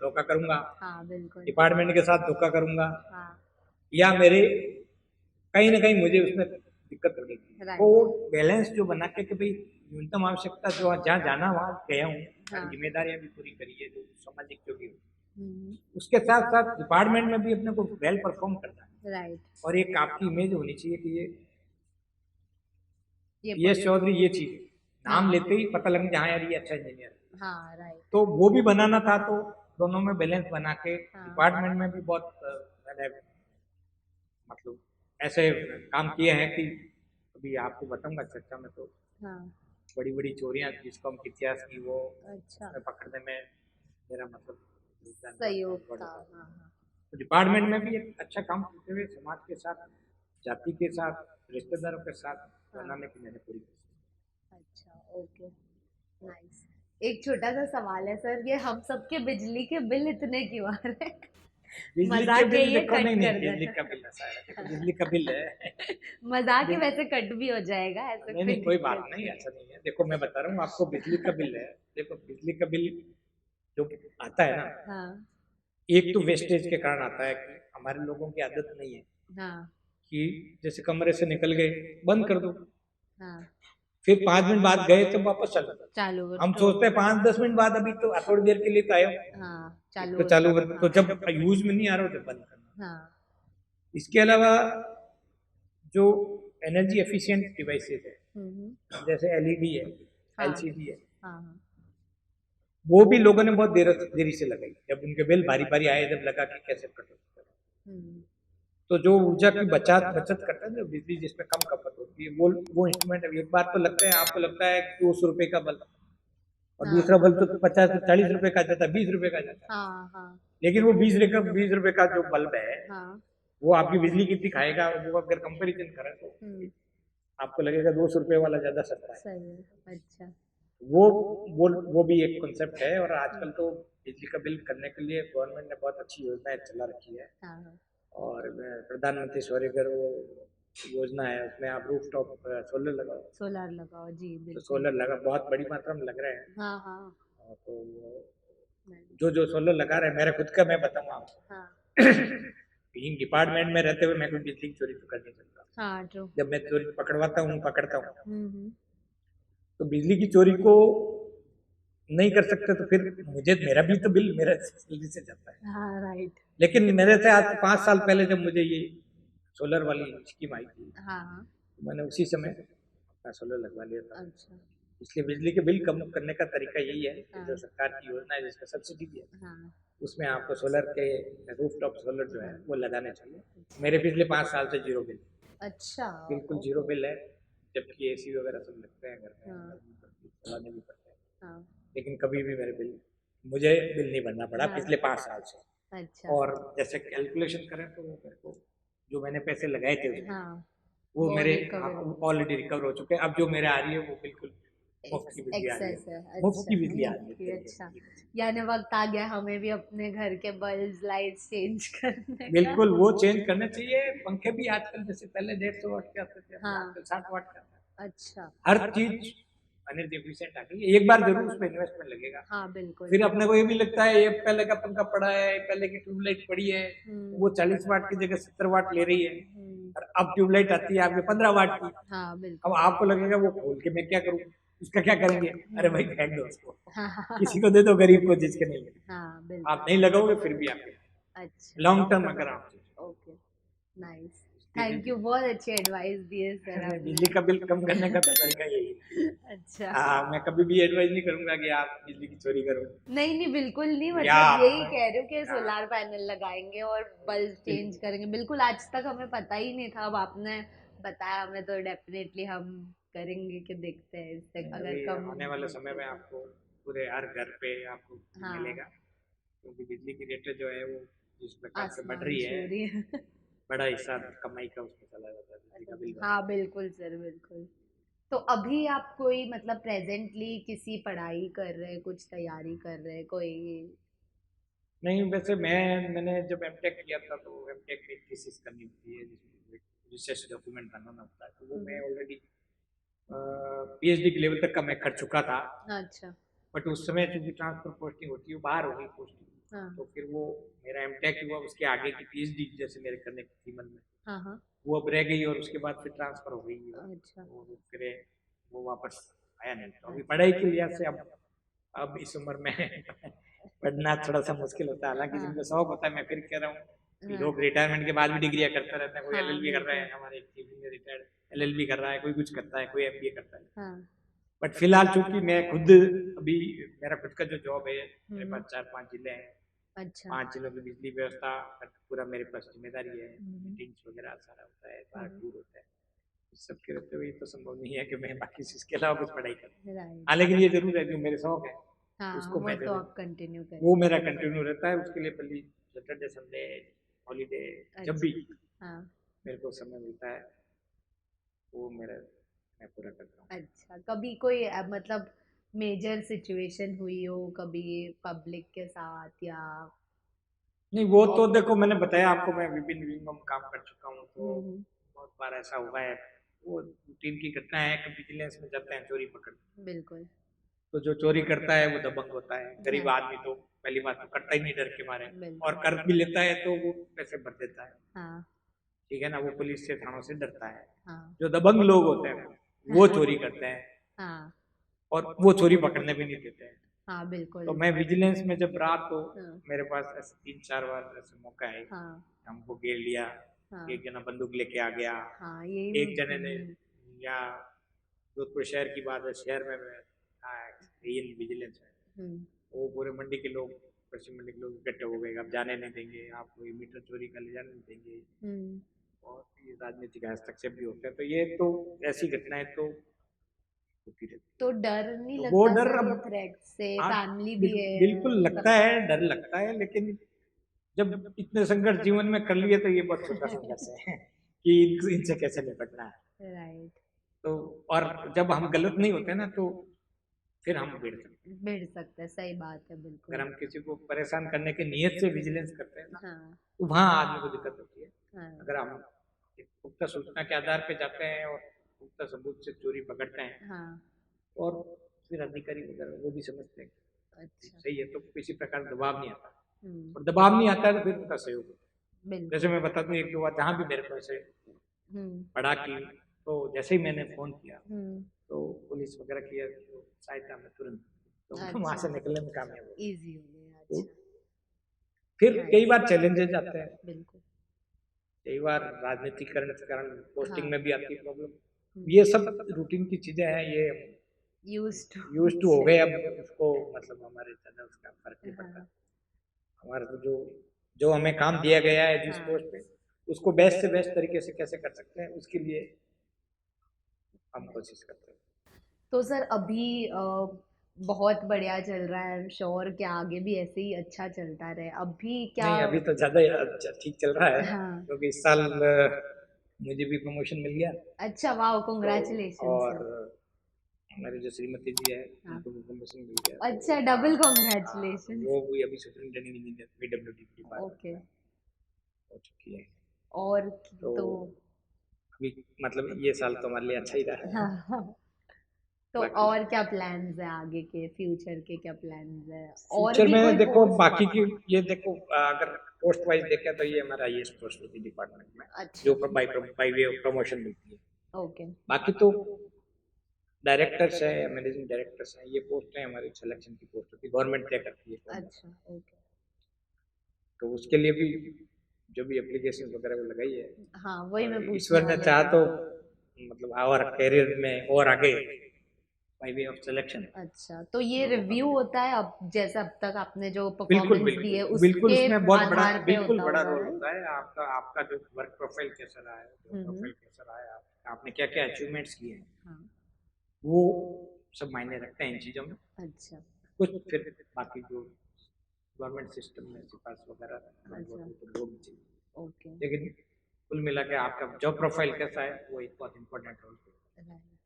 धोखा करूंगा, हाँ बिल्कुल। डिपार्टमेंट के साथ धोखा करूंगा, हाँ। या मेरे कहीं ना कहीं मुझे उसमें दिक्कत होगी। तो राइट। बैलेंस जो बना के कि भाई न्यूनतम आवश्यकता जो जहाँ जाना वहाँ गया हूँ, सारी हाँ। जिम्मेदारियां भी पूरी करी है, जो सामाजिक जो भी, हम्म। उसके साथ साथ डिपार्टमेंट में भी अपने को वेल परफॉर्म करना है, राइट। और एक आपकी इमेज होनी चाहिए कि ये यश चौधरी ये चीज हाँ। नाम लेते ही पता लग जाए, हाँ यार ये अच्छा इंजीनियर है। हाँ राइट। तो वो भी बनाना था, तो दोनों में बैलेंस बना के हाँ। डिपार्टमेंट में भी बहुत मैंने मतलब ऐसे काम किए हैं कि अभी आपको बताऊंगा चर्चा में, तो हाँ। बड़ी बड़ी चोरियां जिसको हम इतिहास की, वो अच्छा। उसमें पकड़ने में मेरा मतलब योगदान सहयोग बहुत था। बड़ा था। हाँ हाँ। तो डिपार्टमेंट में भी एक अच्छा काम करते हुए समाज के साथ, जाति के साथ, रिश्तेदारों के साथ हाँ। बनाने की मैंने पूरी कोशिश अच्छा। ओके। नाइस। एक छोटा सा सवाल है सर, ये हम सबके बिजली के बिल इतने क्यों आ रहे हैं? की। बिजली के मजाक है, बिल ये देखो, कट नहीं नहीं कर बिजली देना। का बिल ऐसा है, देखो बिजली का बिल है। मजाक है, बिल- वैसे कट भी हो जाएगा, ऐसा नहीं कोई नहीं कोई बात दिक्कत नहीं, नहीं ऐसा है। नहीं है। देखो मैं बता रहा हूँ आपको, बिजली का बिल है, देखो बिजली का बिल जो आता है ना, हाँ। एक तो वेस्टेज के कारण आता है कि हमारे लोगों की आदत नहीं है हाँ। कि जैसे कमरे से निकल गए बंद कर दो, हाँ फिर 5 मिनट बाद गए तो वापस चालू कर दो। चालू हम तो सोचते हैं 5-10 मिनट बाद, अभी तो थोड़ी देर के लिए तो आए हो, हाँ चालू तो हो चालू जाएगा। तो जब यूज में नहीं आ रहा हो तो बंद करना। हाँ इसके अलावा जो एनर्जी एफिशिएंट डिवाइसेस है, हम्म, जैसे एलईडी है, हाँ एलसीडी है, हाँ हाँ वो भी लोगों ने बहुत देरी से लगाई। जब उनके बिल भारी भारी आए, जब लगा कि कैसे कट सकते हैं, हम्म, तो जो ऊर्जा की बचत बचत करता है, जो बिजली जिसमें कम खपत होती है, वो इंस्ट्रूमेंट एक बार तो लगता है, आपको लगता है 200 रुपए का बल्ब, और हाँ दूसरा बल्ब तो 50 40 रुपए का जाता है, 20 रुपए का जाता है। हाँ हाँ लेकिन वो 20 रुपए का जो बल्ब है, हाँ वो आपकी बिजली कितनी खाएगा, वो अगर कंपेरिजन करें तो हम्म, आपको लगेगा 200 रुपए वाला ज्यादा सस्ता है। सही है। अच्छा वो वो भी एक कॉन्सेप्ट है। और आजकल तो बिजली का बिल करने के लिए गवर्नमेंट ने बहुत अच्छी योजनाएं चला रखी है। हाँ हाँ और प्रधानमंत्री सौर वो योजना है, उसमें आप रूफ टॉप सोलर लगाओ, सोलार लगाओ जी तो बिल्कुल। सोलर लगा बहुत बड़ी मात्रा में लग रहे हैं। हाँ हाँ तो नहीं, जो जो सोलर लगा रहे हैं, मेरा खुद का मैं बताऊँ आपको, हाँ बीइंग डिपार्टमेंट में रहते हुए मैं कोई बिजली की चोरी तो कर नहीं सकता। हाँ ट्रू जब मैं चोरी पकड़ता हूँ, हम्म, तो बिजली की चोरी को नहीं कर सकते, तो फिर मुझे मेरा भी तो बिल मेरा सैलरी से जाता है। हाँ राइट लेकिन मेरे से आज 5 साल पहले जब मुझे ये सोलर वाली स्कीम आई थी, हाँ हाँ तो मैंने उसी समय अपना सोलर लगवा लिया था। अच्छा इसलिए बिजली के बिल कम करने का तरीका यही है कि जो हाँ सरकार की योजना है जिसमें सब्सिडी दी है, हाँ उसमें आपको सोलर के रूफ टॉप सोलर जो है हाँ वो लगाने चाहिए। मेरे पिछले 5 साल से जीरो बिल, अच्छा बिल्कुल जीरो बिल है। जबकि एसी वगैरह सब लगते हैं घर में, हाँ गर्मी पड़ती है, चलाने भी पड़ते हैं, हाँ लेकिन कभी भी मुझे बिल नहीं भरना पड़ा हाँ पिछले 5 साल से। अच्छा और जैसे कैलकुलेशन करें तो मेरे को जो मैंने पैसे लगाए थे उसमें, हाँ वो वो मेरे रिकवर ऑलरेडी रिकवर हो चुके हैं। अब जो मेरे आ रही है वो बिल्कुल मुफ्त की बिजली आ रही एक्सेस है। है, मुफ्त अच्छा की बिजली आ रही मुफ्त की है। अच्छा यानी वक्त आ गया हमें भी अपने घर के बल्ब लाइट्स चेंज करने का। बिल्कुल वो चेंज करना चाहिए। पंखे भी आजकल, जैसे पहले 150 वाट के आते थे, अभी हाँ आजकल 60 वाट का आता है। अच्छा हर चीज एनर्जी एफिशिएंट आ गई है। एक बार जरूर उसमें इन्वेस्टमेंट लगेगा। हाँ बिल्कुल फिर अपने को ये भी लगता है ये पहले का पंखा पड़ा है, पहले की ट्यूबलाइट पड़ी है, वो 40 वाट की जगह 70 वाट ले रही है, हम्म, और अब ट्यूबलाइट आती है आपके 15 वाट की। हाँ अब बिल्कुल आपको लगेगा वो खोल के मैं क्या करूँ, उसका क्या करेंगे? अरे भाई फेंक दो उसको, हाँ हाँ किसी को दे दो, गरीब को जिसके नहीं है। हाँ आप बिल्कुल नहीं लगाओगे फिर भी आपके अच्छा लॉन्ग टर्म अगर आप ओके नाइस थैंक यू बहुत अच्छी एडवाइस दी है सर आपने। बिजली का बिल कम करने का तो तरीका यही है। अच्छा हाँ, मैं कभी भी एडवाइस नहीं करूंगा कि आप बिजली की चोरी करो, नहीं नहीं बिल्कुल नहीं या मतलब यही कह रही हूँ कि हाँ, सोलार पैनल लगाएंगे और बल्ब चेंज करेंगे बिल्कुल आज तक हमें पता ही नहीं था अब आपने बताया हमें तो डेफिनेटली हम करेंगे कि देखते हैं इससे अगर अभी कम आने वाले समय होती में तो आपको पूरे हर घर पे आपको हाँ मिलेगा, क्योंकि बिजली की रेटें जो है वो जिस प्रकार से बढ़ आसमान रही छू है, रही है बड़ा हिस्सा कमाई का उसमें चला जाता है बिजली का बिल भरने हाँ बिल्कुल सर बिल्कुल तो अभी आप कोई मतलब प्रेजेंटली किसी पढ़ाई कर रहे हैं कुछ तैयारी कर रहे हैं कोई में। नहीं, वैसे मैंने जब एमटेक किया था तो एमटेक में थीसिस करनी होती है जिसमें रिसर्च डॉक्यूमेंट बनाना होता है, तो वो मैं ऑलरेडी पीएचडी के लेवल तक का मैं कर चुका था। अच्छा बट उस समय चूंकि ट्रांसफर पोस्टिंग होती है, बाहर हो गई पोस्टिंग, हाँ तो फिर वो मेरा एमटेक हुआ, उसके आगे की पीएचडी जैसे मेरे करने की थी मन में, हाँ हाँ वो अब रह गई, और उसके बाद फिर ट्रांसफर हो गई, अच्छा और फिर वो वापस आया नहीं। तो अभी पढ़ाई के लिहाज से अब इस उम्र में पढ़ना थोड़ा सा मुश्किल होता है। हालांकि हाँ जिनको शौक होता है, मैं फिर कह रहा हूँ कि हाँ लोग रिटायरमेंट के बाद भी डिग्रियां करते रहते हैं। कोई हाँ एलएलबी कर रहा है, बिल्कुल हमारे एक चीफ इंजीनियर रिटायर्ड एलएलबी कर रहा है, कोई कुछ करता है, कोई एमबीए करता है। हाँ बट फिलहाल चूंकि मैं खुद अभी मेरा खुद का जो जॉब है, मेरे पास 4-5 जिले हैं, अच्छा 5 जिलों की बिजली व्यवस्था का पूरा मेरे पास जिम्मेदारी है। हम्म, मीटिंग्स वगैरह सारा होता है, बाहर हम्म, टूर होता है, इस सब के रहते हुए तो संभव नहीं है कि मैं बाकी चीज के अलावा कुछ पढ़ाई करूँ। राइट हाँ, लेकिन ये जरूर है जो मेरे शौक है हाँ उसको वो मैं तो जरूर, आप कंटिन्यू वो करेंगे मेरा कंटिन्यू रहता है। उसके लिए पहली सैटरडे संडे हॉलीडे जब भी अच्छा हाँ मेरे को समय मिलता है वो मैं पूरा करता हूँ। अच्छा कभी कोई मतलब मेजर सिचुएशन हुई हो कभी पब्लिक के साथ या नहीं, वो तो देखो मैंने बताया आपको, मैं विभिन्न विंगों में काम कर चुका हूँ, तो हम्म, बहुत बार ऐसा हुआ है। वो रूटीन की घटना है कि विजिलेंस में जाते हैं चोरी पकड़, बिल्कुल तो जो चोरी करता है वो दबंग होता है। गरीब हाँ आदमी तो पहली बात तो करता ही नहीं डर के मारे, और बिल्कुल कर भी लेता है तो वो पैसे भर देता है। हाँ ठीक है ना, वो पुलिस से थानों से डरता है। हाँ जो दबंग लोग होते हैं वो चोरी करते हैं हाँ और वो चोरी पकड़ने भी नहीं देते हैं। हाँ बिल्कुल। तो मैं विजिलेंस में जब रात को हाँ मेरे पास ऐसे 3-4 बार ऐसे मौका है, हाँ हमको घेर लिया, हाँ एक जना बंदूक लेके आ गया, हाँ यही एक जने ने, या जोधपुर शहर की बात है, शहर में मैं विजिलेंस है, हम्म वो पूरे मंडी के लोग, पश्चिम मंडी के लोग इकट्ठे हो गए, आप जाने नहीं देंगे, आपको ये मीटर चोरी कर ले जाने नहीं देंगे, हम्म। और ये राजनीतिक हस्तक्षेप भी होते हैं। तो ये तो ऐसी घटनाएं तो होती रहती तो डर नहीं हैं। तो वो लगता डर सर अब, ये थ्रेट से? हाँ, फैमिली भी है बिल्कुल लगता सब। है, डर लगता है, लेकिन जब इतने संघर्ष जीवन में कर लिए तो ये बहुत छोटा संघर्ष है कि इनसे कैसे निपटना है। राइट। तो और जब हम गलत नहीं होते ना तो फिर हम भिड़ सकते हैं, सही बात है अगर बिल्कुल। हम किसी को परेशान करने की नीयत से विजिलेंस करते हैं ना, हाँ तो वहाँ आदमी को दिक्कत होती है। हाँ अगर हम एक पुख्ता सूचना के आधार पे जाते हैं और पुख्ता सबूत से चोरी पकड़ते हैं, हाँ। और फिर अधिकारी वगैरह वो भी समझते हैं कि अच्छा। सही है, तो किसी प्रकार दबाव नहीं आता, हम्म। और दबाव नहीं आता है तो फिर उनका सहयोग होता है। बिल्कुल। जैसे मैं बता दूं एक दो बार जहाँ भी मेरे को ऐसे पड़ा की, तो जैसे ही मैंने फोन किया तो पुलिस वगैरह की तो सहायता में तुरंत, तो वहां से अच्छा निकलने में कामयाब हो। इजी हो गया। तो अच्छा। फिर कई नाइस। बार चैलेंजेस आते हैं, बिल्कुल। कई बार राजनीतिकरण के कारण पोस्टिंग हाँ। में भी आती है प्रॉब्लम। ये सब रूटीन की चीजें हैं, ये यूज टू हो गए, अब उसको मतलब हमारे ज्यादा उसका फर्क नहीं पड़ता। हाँ हमारा तो जो जो हमें काम दिया गया है जिस हाँ। पोस्ट पे, उसको बेस्ट से बेस्ट तरीके से कैसे कर सकते हैं उसके लिए हम कोशिश करते हैं। तो सर अभी बहुत बढ़िया चल रहा है, आई एम श्योर कि आगे भी ऐसे ही अच्छा चलता रहे। अभी क्या? नहीं, अभी तो ज्यादा अच्छा ठीक चल रहा है, हाँ। क्योंकि इस साल मुझे भी प्रमोशन मिल गया। अच्छा वाह, तो कॉन्ग्रेचुलेशन और सर। हमारी जो श्रीमती जी है हाँ। उनको भी प्रमोशन मिल गया, तो अच्छा, डबल तो कॉन्ग्रेचुलेशन। वो भी अभी सुपरिटेंडिंग इंजीनियर पीडब्ल्यूडी के डिपार्टमेंट ओके। में हो चुकी है। और तो तो अभी मतलब ये साल तो हमारे लिए अच्छा ही रहा है। हाँ हाँ। तो बाकी और क्या प्लान्स है आगे के, फ्यूचर के क्या प्लान्स है? और फ्यूचर भी कोई में देखो पोस्ट? बाकी की, ये देखो अगर पोस्ट वाइज देखें तो ये हमारा हाईएस्ट पोस्ट होती है डिपार्टमेंट में, अच्छा। जो बाई वे ऑफ प्रमोशन मिलती है। ओके। बाकी तो डायरेक्टर्स है या मैनेजिंग डायरेक्टर्स हैं, ये पोस्ट है हमारी सिलेक्शन की पोस्ट होती है, गवर्नमेंट तय करती है कौन अच्छा। बनेगा। ओके। तो उसके लिए भी जो भी एप्लीकेशन वगैरह वो लगाई है, हाँ वही मैं और पूछने ईश्वर ने वाली चाहा थी। तो मतलब और करियर में और आगे बाई वे ऑफ सिलेक्शन अच्छा, तो ये रिव्यू होता है अब, जैसे अब तक आपने जो बिल्कुल परफॉर्मेंस दी है बिल्कुल बिल्कुल, उसके उसमें बहुत बड़ा, आधार पे बिल्कुल होता बड़ा होगा, रोल राइट? होता है आपका, आपका जो वर्क प्रोफाइल कैसा रहा है, जो हम्म। प्रोफाइल कैसा रहा है, आपने क्या क्या अचीवमेंट्स किए हैं, हाँ। वो सब मायने रखते हैं इन चीज़ों में। अच्छा। कुछ फिर बाकी जो गवर्नमेंट सिस्टम में सिफारिश वगैरह अच्छा। वो तो लोग चाहिए, ओके। लेकिन कुल मिला के आपका जॉब प्रोफाइल कैसा है वो एक बहुत इंपॉर्टेंट रोल है। राइट।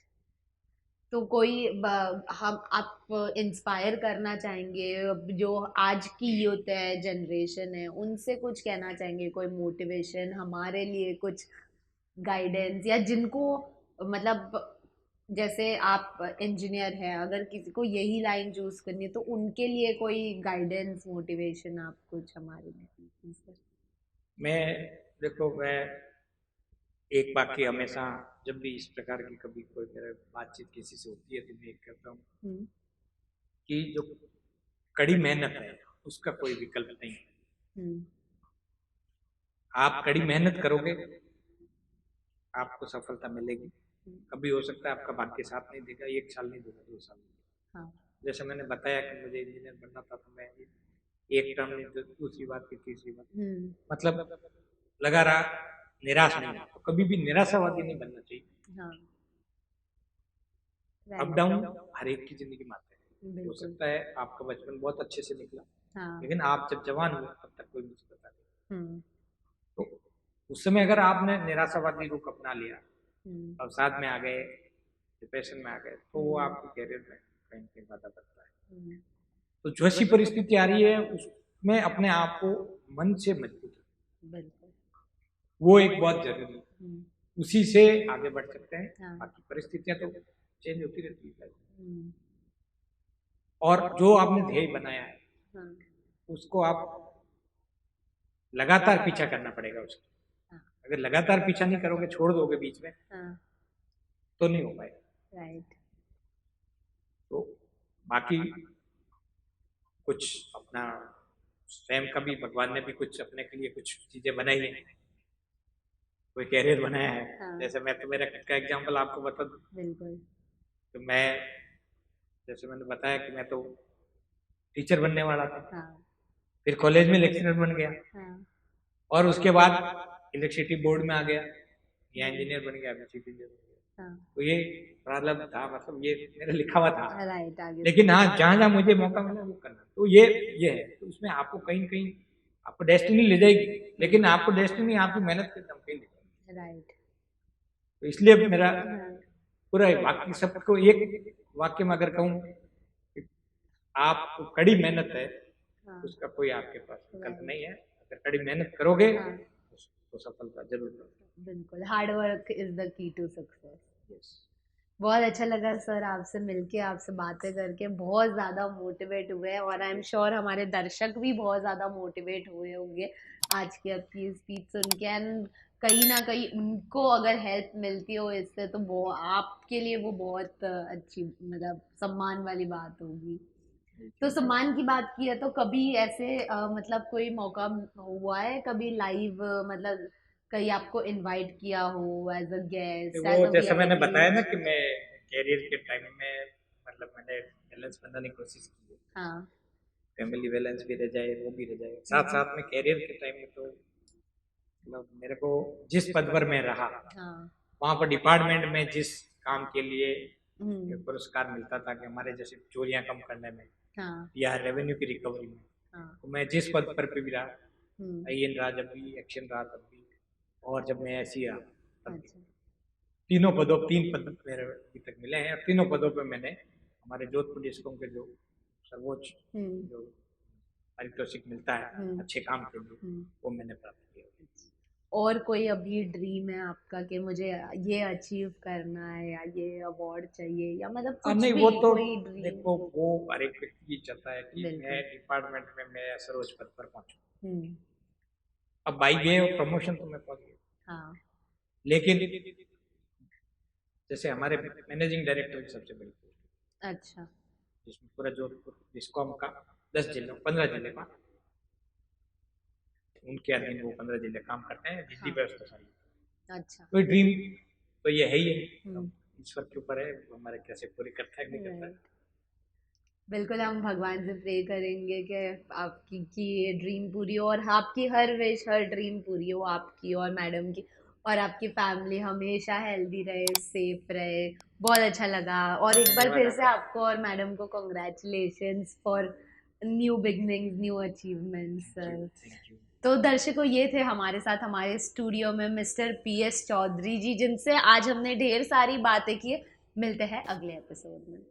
तो कोई हम आप इंस्पायर करना चाहेंगे जो आज की यूथ है, जनरेशन है, उनसे कुछ कहना चाहेंगे? कोई मोटिवेशन हमारे लिए, कुछ गाइडेंस, या जिनको मतलब जैसे आप इंजीनियर हैं, अगर किसी को यही लाइन चूज करनी है तो उनके लिए कोई गाइडेंस, मोटिवेशन आप कुछ हमारे लिए दीजिए। मैं देखो, मैं एक वाक्य हमेशा जब भी इस प्रकार की कभी कोई मेरा बातचीत किसी से होती है तो मैं एक कहता हूँ हम्म कि जो कड़ी मेहनत है उसका कोई विकल्प नहीं है। हम्म। आप कड़ी मेहनत करोगे आपको सफलता मिलेगी। कभी हो सकता है आपका भाग्य साथ नहीं देगा, 1 साल नहीं देगा, 2 साल नहीं देगा। हाँ। जैसे मैंने बताया कि मुझे इंजीनियर बनना था, तो मैं एक टर्म नहीं, दूसरी बार की तीसरी बार, मतलब लगा रहा, निराश नहीं हुआ। तो कभी भी निराशावादी नहीं बनना चाहिए। हाँ। Up right. डाउन हर एक की जिंदगी में आते हैं। हो बिल्कुल। सकता है आपका बचपन बहुत अच्छे से निकला, हाँ। लेकिन आप जब जवान हुए तब तक कोई मुसीबत आ गई, हम्म तो उस समय अगर आपने निराशावादी रुख अपना लिया हम्म और साथ में आ गए, डिप्रेशन में आ गए, तो वो आपके कैरियर में कहीं ना कहीं बाधा करता है। हम्म। तो जैसी परिस्थिति आ रही है उसमें अपने आप को मन से मजबूत रखें, बिल्कुल। वो एक बहुत जरूरी है। हम्म। उसी से आगे बढ़ सकते हैं। हाँ। बाकी परिस्थितियां तो चेंज होती रहती है, हम्म। और जो आपने ध्येय बनाया है हाँ। उसको आप लगातार पीछा करना पड़ेगा उसका। हाँ। अगर लगातार पीछा नहीं करोगे, छोड़ दोगे बीच में, हाँ, तो नहीं हो पाएगा। राइट। तो बाकी कुछ अपना स्वयं का भी भगवान ने भी कुछ अपने के लिए कुछ चीजें बनाई है, कोई कैरियर बनाया है। हाँ। जैसे मैं तो मेरा खुद का एग्जाम्पल आपको बता दूं, बिल्कुल। तो मैं, जैसे मैंने बताया कि मैं तो टीचर बनने वाला था, हाँ, फिर कॉलेज में लेक्चरर बन गया, हाँ, और उसके बाद इलेक्ट्रिसिटी बोर्ड में आ गया, या इंजीनियर बन गया, अभी चीफ इंजीनियर बन गया। हाँ, तो ये प्रारब्ध था, मतलब ये मेरा लिखा हुआ था। राइट। आगे लेकिन हाँ, जहाँ जहाँ मुझे मौका मिला वो करना, तो ये है। तो उसमें आपको कहीं न कहीं आपको डेस्टिनी ले जाएगी, लेकिन आपको डेस्टिनी आपकी मेहनत के दम पे ले जाएगी। राइट। तो इसलिए मेरा हाँ, पूरा बाकी सबको एक वाक्य में अगर कहूँ कि आपको कड़ी मेहनत है, हाँ, उसका कोई आपके पास विकल्प Right. नहीं है। अगर कड़ी मेहनत करोगे हाँ, तो सफलता जरूर मिलेगी। बिल्कुल। Hard work is the key to success. Yes. बहुत अच्छा लगा सर आपसे मिलके, आपसे बातें करके बहुत ज़्यादा मोटिवेट हुए, और आई एम श्योर हमारे दर्शक भी बहुत ज़्यादा मोटिवेट हुए होंगे आज की आपकी स्पीच सुन के। एंड कहीं ना कहीं उनको अगर हेल्प मिलती हो इससे, तो वो आपके लिए वो बहुत अच्छी, मतलब सम्मान वाली बात होगी। तो सम्मान की बात की है, तो कभी ऐसे मतलब कोई मौका हुआ है कभी लाइव, मतलब कहीं आपको इनवाइट किया हो एज अ गेस्ट, वो एज अ जैसा मैंने बताया ना वीआईपी? कि मैं कैरियर के टाइम में, मतलब मैंने बैलेंस बनाने की कोशिश की है, हाँ। फैमिली बैलेंस भी रह जाए, वो भी रह जाए, साथ साथ में कैरियर के टाइम में। तो मतलब मेरे को जिस पद पर मैं रहा, हाँ। वहाँ पर डिपार्टमेंट में जिस काम के लिए हम्म। पुरस्कार मिलता था कि हमारे जैसे चोरियां कम करने में हाँ। या रेवेन्यू की रिकवरी में, हाँ। तो मैं जिस पद पर भी रहा, हम्म। आईएन रहा जब भी, एक्शन रहा तब भी, और जब मैं ऐसी रहा तब भी, अच्छा। तीन पद मेरे अभी तक मिले हैं, और तीनों पदों पे मैंने हमारे जोधपुर डिस्कोम के जो सर्वोच्च हम्म। जो पारितोषिक मिलता है अच्छे काम के लिए, वो मैंने प्राप्त किया। और कोई अभी ड्रीम है आपका कि मुझे ये अचीव करना है, या ये अवार्ड चाहिए, या मतलब कुछ नहीं, भी वो तो कोई ड्रीम? देखो, वो हर एक व्यक्ति की चाहता है कि बिल्कुल। मैं डिपार्टमेंट में मैं सर्वोच्च पद पर पहुंचूं। हम्म। अब बाई वे ऑफ प्रमोशन तो मैं पहुंच गया, हाँ। लेकिन जैसे हमारे मैनेजिंग डायरेक्टर की सबसे बड़ी पोस्ट, अच्छा। जिसमें पूरा जोधपुर डिस्कॉम का 10 जिलों 15 जिले का, उनके अधीन वो 15 जिले काम करते हैं, बिजली हाँ। व्यवस्था सारी। अच्छा। कोई ड्रीम तो ये है ही है, हम्म। अब ईश्वर के ऊपर है वो हमारे कैसे पूरी करता है नहीं करता है। राइट। बिल्कुल, हम भगवान से प्रे करेंगे कि आपकी की ये ड्रीम पूरी हो, और आपकी हर विश, हर ड्रीम पूरी हो, आपकी और मैडम की, और आपकी फैमिली हमेशा हेल्दी रहे, सेफ रहे। बहुत अच्छा लगा, और एक बार धन्यवाद फिर से आपका। आपको और मैडम को congratulations for new beginnings, new achievements sir. Thank you. तो दर्शकों, ये थे हमारे साथ हमारे स्टूडियो में मिस्टर PS चौधरी जी, जिनसे आज हमने ढेर सारी बातें की। मिलते हैं अगले एपिसोड में।